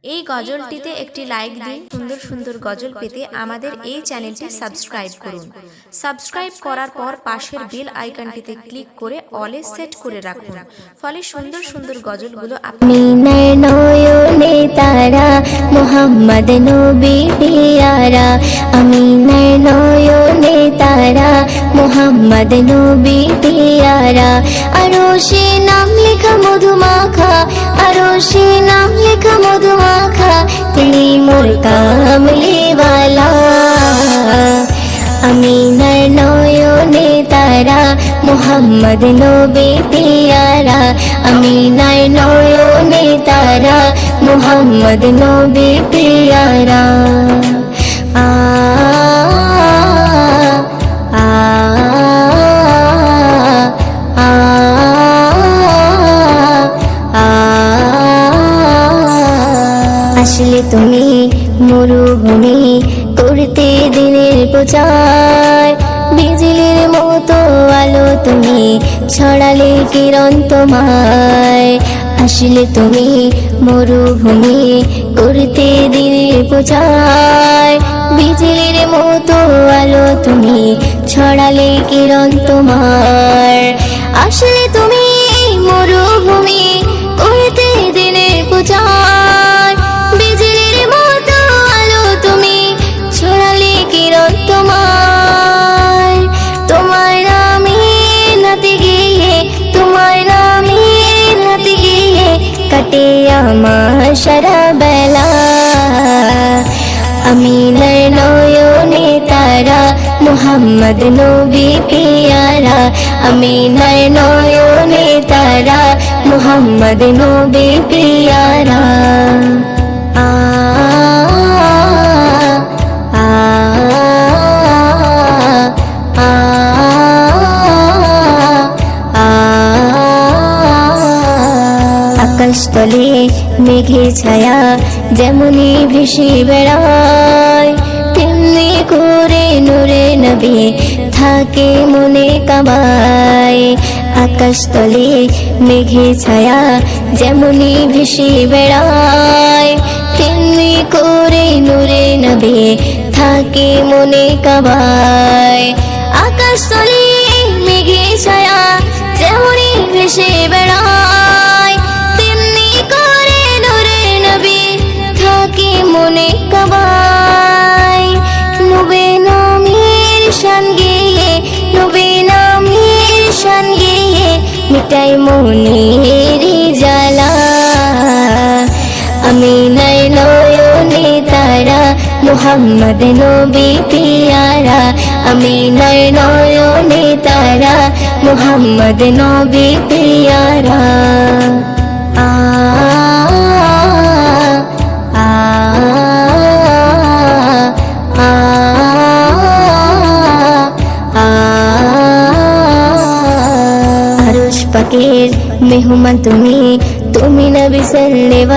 এই গজলটিতে একটি লাইক দিন। সুন্দর সুন্দর গজল পেতে আমাদের এই চ্যানেলটি সাবস্ক্রাইব করুন। সাবস্ক্রাইব করার পর পাশের বেল আইকনটিতে ক্লিক করে অলে সেট করে রাখুন, ফলে সুন্দর সুন্দর গজলগুলো আপনি নয়নে তারা মোহাম্মদ নবী পিয়ারা, আমি নয়নে তারা মোহাম্মদ নবী পিয়ারা। আরশে নাম লেখা মধুমাখা, আরশে নাম লেখা মধুমাখা, তিনি মোর কামলি ওয়ালা। আমি নয়নে তারা মোহাম্মদ নবী পিয়ারা, আমি নয়নে তারা মোহাম্মদ নবী পিয়ারা। আ আ আ আ আসলে তুমি মরুভূমি করতে দিনের প্রচার, বিজলির মতো আলো তুমি ছড়ালে কিরণ তোমায়। আসলে তুমি মরুভূমি করতে দিনের প্রচার, বিজলির মতো আলো তুমি ছড়ালে কিরণ তোমার। আসলে তুমি মরুভূমি করতে দিনের প্রচার, বিজলির মতো আলো তুমি ছড়ালে কিরণ তোমার। তোমার নামে নাতে গিয়ে, তোমার নামে নাতে গিয়ে কাটে আমার সারা বেলা। আমি নয়নে তারা মোহাম্মদ নবী পিয়ারা, আমি নয়নে তারা মোহাম্মদ নবী পিয়ারা। আ আ আ আ আকাশ তলে মেঘের ছায়া যেমনি ভেসে বেড়ায়, তেমনি করে নূরে নবী থাকে মনে কাবায়। আকাশ তলে মেঘের ছায়া যেমনি ভেসে বেড়ায়, তেমনি করে নূরে নবী থাকে মনে কাবায়। আকাশ তলে মেঘের ছায়া যেমনি ভেসে বেড়ায়, তেমনি করে নূরে নবী থাকে মনে কাবায়। নবী নামের শান গেয়ে, নবী নামের শান গেয়ে মিটাই মনের জ্বালা। আমি নয়নে তারা মোহাম্মদ নবী পিয়ারা, আমি নয়নে তারা মোহাম্মদ নবী পিয়ারা। আ আ আ আ আরশ পাকের মেহমান তুমি, তুমি নবী সাল্লাল্লাহু